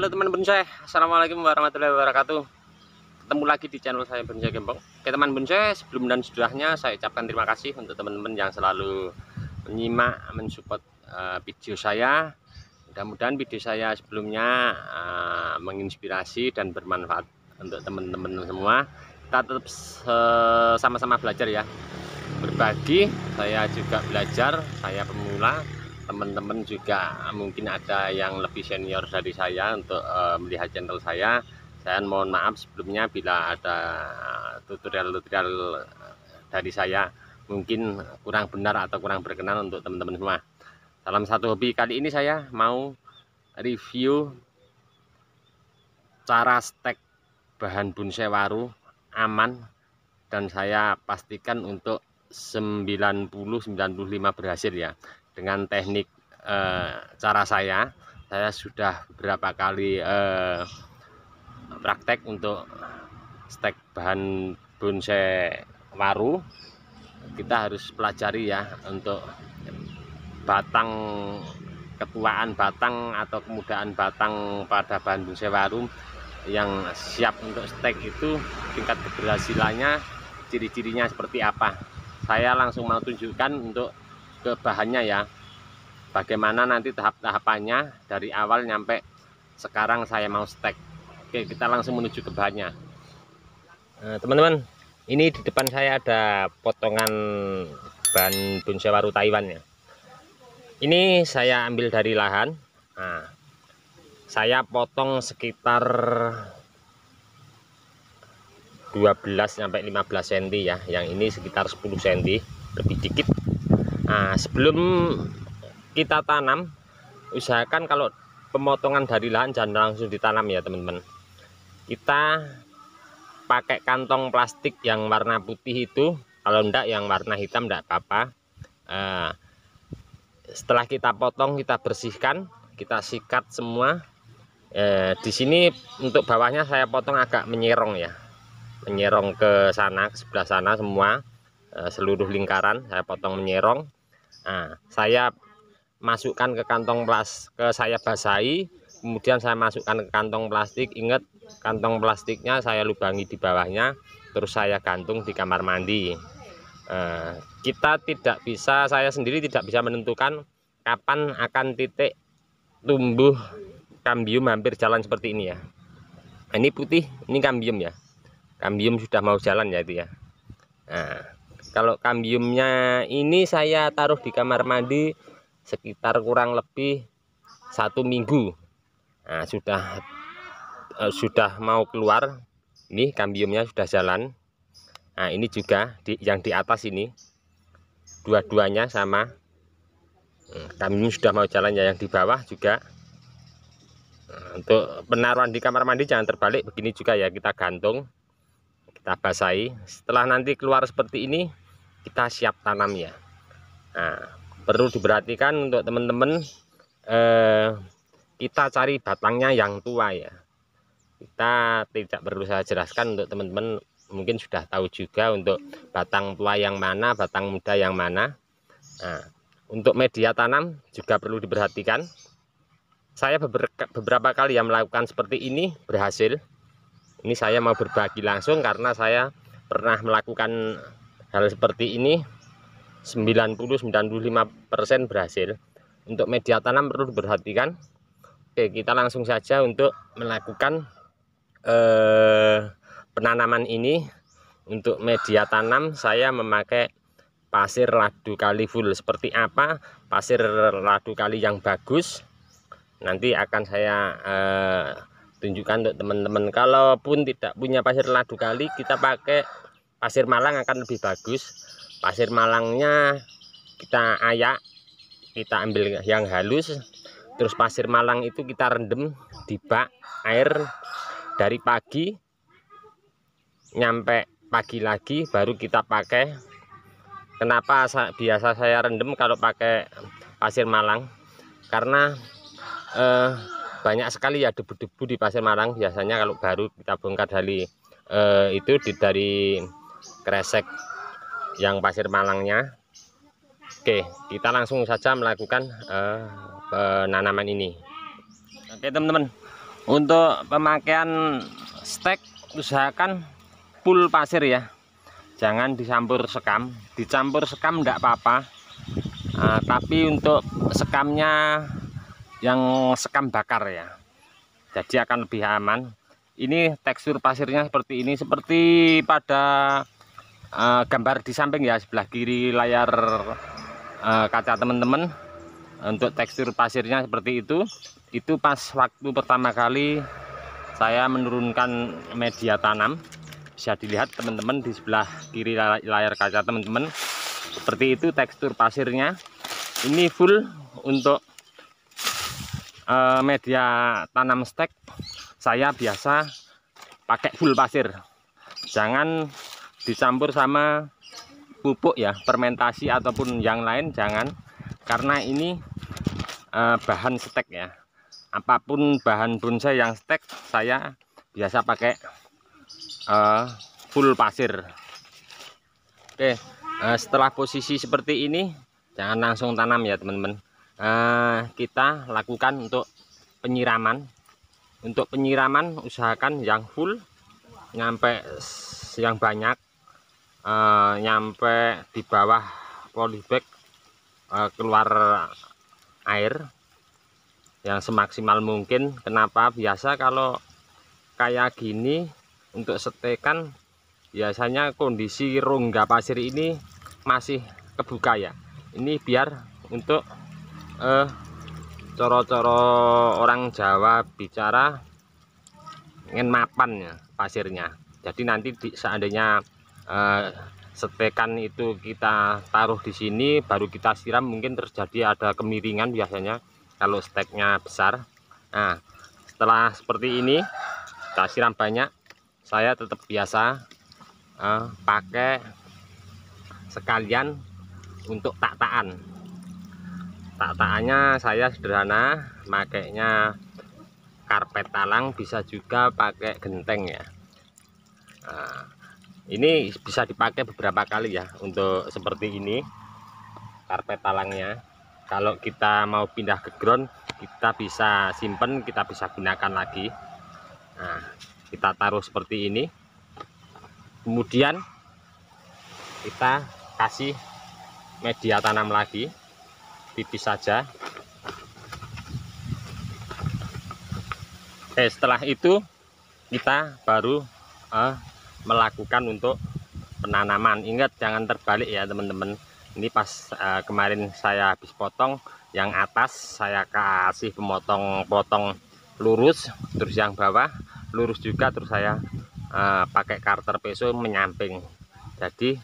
Halo teman bonsai, assalamualaikum warahmatullahi wabarakatuh. Ketemu lagi di channel saya Bonsai Gembong. Oke teman bonsai, sebelum dan sudahnya saya ucapkan terima kasih untuk teman-teman yang selalu menyimak, mensupport video saya. Mudah-mudahan video saya sebelumnya menginspirasi dan bermanfaat untuk teman-teman semua. Kita tetap sama-sama belajar ya, berbagi. Saya juga belajar, saya pemula. Teman-teman juga mungkin ada yang lebih senior dari saya untuk melihat channel saya. Saya mohon maaf sebelumnya bila ada tutorial-tutorial dari saya mungkin kurang benar atau kurang berkenan untuk teman-teman semua. Dalam satu hobi kali ini saya mau review cara stek bahan bonsai waru aman, dan saya pastikan untuk 90-95 berhasil ya. Dengan teknik cara saya sudah beberapa kali praktek untuk stek bahan bonsai waru. Kita harus pelajari ya untuk batang, ketuaan batang atau kemudaan batang pada bahan bonsai waru yang siap untuk stek itu tingkat keberhasilannya, ciri-cirinya seperti apa. Saya langsung mau tunjukkan untuk ke bahannya ya, bagaimana nanti tahap-tahapannya dari awal nyampe sekarang saya mau stek. Oke, kita langsung menuju ke bahannya. Teman-teman, ini di depan saya ada potongan bahan bonsai waru Taiwan ya. Ini saya ambil dari lahan. Nah, saya potong sekitar 12-15 cm ya, yang ini sekitar 10 cm, lebih dikit. Nah, sebelum kita tanam, usahakan kalau pemotongan dari lahan jangan langsung ditanam ya teman-teman. Kita pakai kantong plastik yang warna putih itu, kalau enggak yang warna hitam enggak apa-apa. Setelah kita potong, kita bersihkan, kita sikat semua. Di sini untuk bawahnya saya potong agak menyerong ya, menyerong ke sana, ke sebelah sana semua, seluruh lingkaran saya potong menyerong. Nah, saya masukkan ke kantong plastik, saya basahi, kemudian saya masukkan ke kantong plastik. Ingat, kantong plastiknya saya lubangi di bawahnya, terus saya gantung di kamar mandi. Kita tidak bisa, saya sendiri tidak bisa menentukan kapan akan titik tumbuh kambium hampir jalan seperti ini ya. Ini putih, ini kambium ya, kambium sudah mau jalan ya itu ya. Nah, kalau kambiumnya ini saya taruh di kamar mandi sekitar kurang lebih 1 minggu. Nah, sudah mau keluar, ini kambiumnya sudah jalan. Nah, ini juga yang di atas ini dua-duanya sama, kambium sudah mau jalan ya, yang di bawah juga. Nah, untuk penaruhan di kamar mandi jangan terbalik, begini juga ya, kita gantung, kita basahi. Setelah nanti keluar seperti ini, kita siap tanam ya. Nah, perlu diperhatikan untuk teman-teman, kita cari batangnya yang tua ya. Kita tidak perlu saya jelaskan, untuk teman-teman mungkin sudah tahu juga untuk batang tua yang mana, batang muda yang mana. Nah, untuk media tanam juga perlu diperhatikan. Saya beberapa kali yang melakukan seperti ini berhasil. Ini saya mau berbagi langsung karena saya pernah melakukan hal seperti ini, 90-95% berhasil. Untuk media tanam perlu diperhatikan. Oke, kita langsung saja untuk melakukan penanaman ini. Untuk media tanam saya memakai pasir ladu kali full. Seperti apa pasir ladu kali yang bagus, nanti akan saya tunjukkan untuk teman-teman. Kalaupun tidak punya pasir ladu kali, kita pakai pasir malang akan lebih bagus. Pasir malangnya kita ayak, kita ambil yang halus, terus pasir malang itu kita rendam di bak air dari pagi nyampe pagi lagi, baru kita pakai. Kenapa biasa saya rendam kalau pakai pasir malang? Karena banyak sekali ya debu-debu di pasir malang. Biasanya kalau baru kita bongkar dari dari kresek yang pasir malangnya. Oke, kita langsung saja melakukan penanaman ini. Oke teman-teman, Untuk pemakaian stek usahakan full pasir ya, jangan dicampur sekam. Dicampur sekam enggak apa-apa, tapi untuk sekamnya yang sekam bakar ya, jadi akan lebih aman. Ini tekstur pasirnya seperti ini, seperti pada gambar di samping ya, sebelah kiri layar kaca teman-teman. Untuk tekstur pasirnya seperti itu pas waktu pertama kali saya menurunkan media tanam. Bisa dilihat teman-teman di sebelah kiri layar kaca teman-teman, seperti itu tekstur pasirnya. Ini full untuk media tanam stek. Saya biasa pakai full pasir, jangan dicampur sama pupuk ya, fermentasi ataupun yang lain jangan, karena ini bahan stek ya. Apapun bahan bonsai yang stek, saya biasa pakai full pasir. Oke, setelah posisi seperti ini jangan langsung tanam ya teman-teman. Kita lakukan untuk penyiraman. Untuk penyiraman usahakan yang full, nyampe yang banyak, nyampe di bawah polybag, keluar air yang semaksimal mungkin. Kenapa? Biasa kalau kayak gini untuk setekan biasanya kondisi rongga pasir ini masih kebuka ya. Ini biar untuk coro-coro orang Jawa bicara ingin mapan ya pasirnya. Jadi nanti seandainya setekan itu kita taruh di sini baru kita siram, mungkin terjadi ada kemiringan biasanya kalau steknya besar. Nah, setelah seperti ini kita siram banyak, saya tetap biasa pakai sekalian untuk tak-taan. Tak-taannya saya sederhana, makainya karpet talang, bisa juga pakai genteng ya. Nah, ini bisa dipakai beberapa kali ya untuk seperti ini karpet talangnya. Kalau kita mau pindah ke ground, kita bisa simpen, kita bisa gunakan lagi. Nah, kita taruh seperti ini, kemudian kita kasih media tanam lagi, tipis saja. Setelah itu kita baru melakukan untuk penanaman. Ingat jangan terbalik ya teman-teman. Ini pas kemarin saya habis potong, yang atas saya kasih potong lurus, terus yang bawah lurus juga, terus saya pakai karter peso menyamping, jadi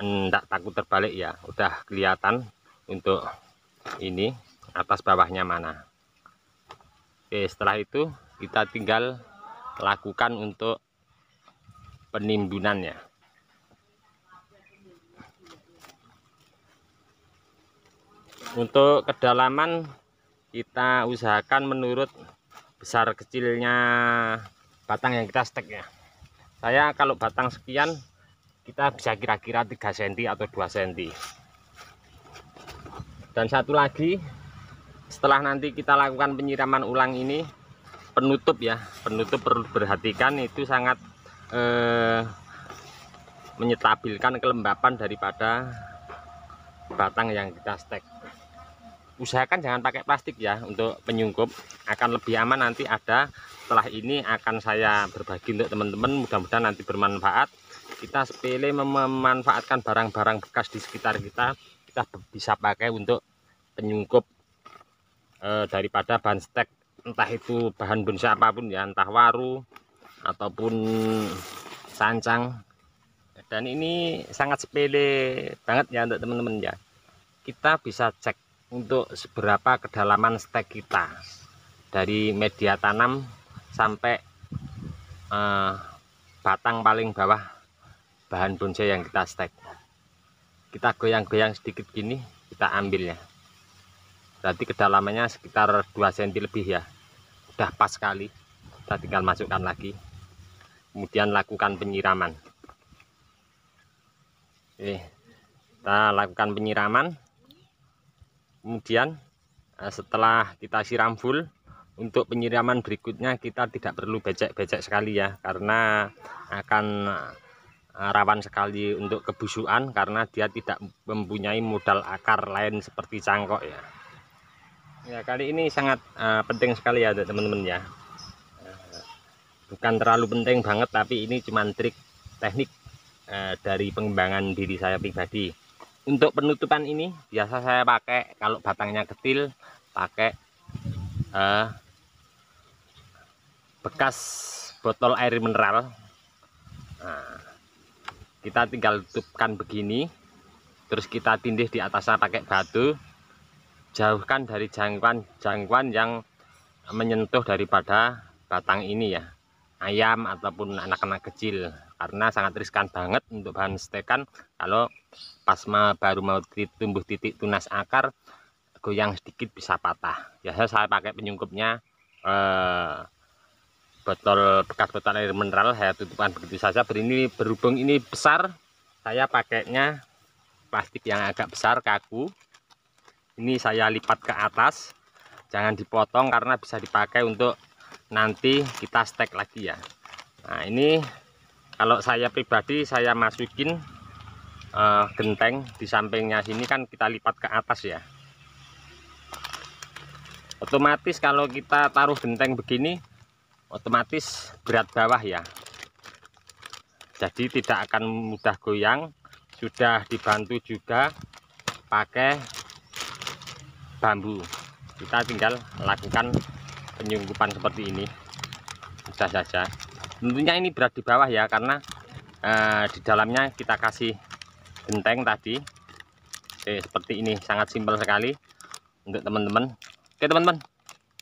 enggak takut terbalik ya, udah kelihatan untuk ini atas bawahnya mana. Oke, setelah itu kita tinggal lakukan untuk penimbunannya. Untuk kedalaman kita usahakan menurut besar kecilnya batang yang kita stek ya. Saya kalau batang sekian kita bisa kira-kira 3 cm atau 2 cm. Dan satu lagi, setelah nanti kita lakukan penyiraman ulang ini, penutup ya, penutup perlu diperhatikan, itu sangat menyetabilkan kelembapan daripada batang yang kita stek. Usahakan jangan pakai plastik ya untuk penyungkup, akan lebih aman. Nanti ada, setelah ini akan saya berbagi untuk teman-teman, mudah-mudahan nanti bermanfaat. Kita sepele memanfaatkan barang-barang bekas di sekitar kita, kita bisa pakai untuk penyungkup daripada bahan stek, entah itu bahan bonsai apapun ya, entah waru ataupun sancang. Dan ini sangat sepele banget ya untuk teman-teman ya. Kita bisa cek untuk seberapa kedalaman stek kita dari media tanam sampai batang paling bawah bahan bonsai yang kita stek. Kita goyang-goyang sedikit gini, kita ambilnya, berarti kedalamannya sekitar 2 cm lebih ya, udah pas sekali. Kita tinggal masukkan lagi, kemudian lakukan penyiraman. Oke, kita lakukan penyiraman. Kemudian setelah kita siram full, untuk penyiraman berikutnya kita tidak perlu becek-becek sekali ya, karena akan rawan sekali untuk kebusukan karena dia tidak mempunyai modal akar lain seperti cangkok ya. Ya, kali ini sangat penting sekali ya teman-teman ya. Bukan terlalu penting banget, tapi ini cuma trik teknik dari pengembangan diri saya pribadi. Untuk penutupan ini biasa saya pakai, kalau batangnya kecil pakai bekas botol air mineral. Nah, kita tinggal tutupkan begini, terus kita tindih di atasnya pakai batu, jauhkan dari jangkauan yang menyentuh daripada batang ini ya, ayam ataupun anak-anak kecil, karena sangat riskan banget untuk bahan stekan. Kalau pas baru mau tumbuh titik tunas akar, goyang sedikit bisa patah. Biasa saya pakai penyungkupnya bekas botol air mineral, saya tutupkan begitu saja. Berhubung ini besar, saya pakainya plastik yang agak besar, kaku. Ini saya lipat ke atas, jangan dipotong karena bisa dipakai untuk nanti kita stek lagi ya. Nah, ini kalau saya pribadi saya masukin genteng di sampingnya sini, kan kita lipat ke atas ya. Otomatis kalau kita taruh genteng begini, otomatis berat bawah ya, jadi tidak akan mudah goyang. Sudah dibantu juga pakai bambu, kita tinggal lakukan penyungkupan seperti ini, mudah saja. Tentunya ini berat di bawah ya, karena di dalamnya kita kasih genteng tadi. Oke, seperti ini, sangat simpel sekali untuk teman-teman. Oke teman-teman,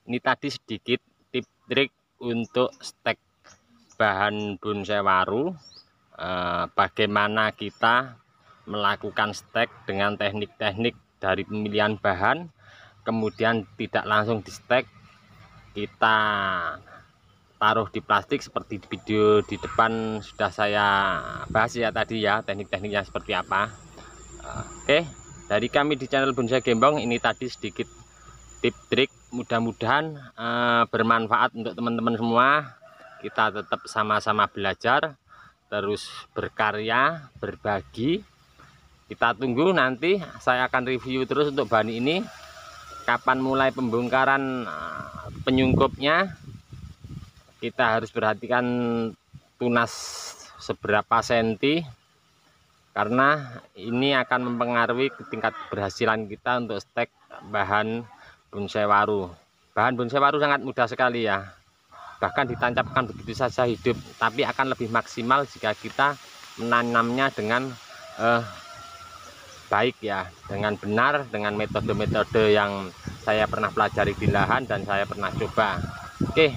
ini tadi sedikit tip trik untuk stek bahan bonsai waru, bagaimana kita melakukan stek dengan teknik-teknik dari pemilihan bahan, kemudian tidak langsung di stek, kita taruh di plastik seperti video di depan sudah saya bahas ya tadi ya, teknik-tekniknya seperti apa. Oke, dari kami di channel Bonsai Gembong, ini tadi sedikit tip trik, mudah-mudahan bermanfaat untuk teman-teman semua. Kita tetap sama-sama belajar, terus berkarya, berbagi. Kita tunggu nanti, saya akan review terus untuk bahan ini, kapan mulai pembongkaran penyungkupnya. Kita harus perhatikan tunas seberapa senti, karena ini akan mempengaruhi tingkat keberhasilan kita untuk stek bahan bonsai waru. Bahan bonsai waru sangat mudah sekali ya, bahkan ditancapkan begitu saja hidup, tapi akan lebih maksimal jika kita menanamnya dengan baik ya, dengan benar, dengan metode-metode yang saya pernah pelajari di lahan dan saya pernah coba. Oke,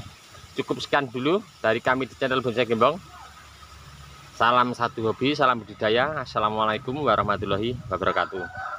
cukup sekian dulu dari kami di channel Bonsai Gembong. Salam satu hobi, salam budidaya. Assalamualaikum warahmatullahi wabarakatuh.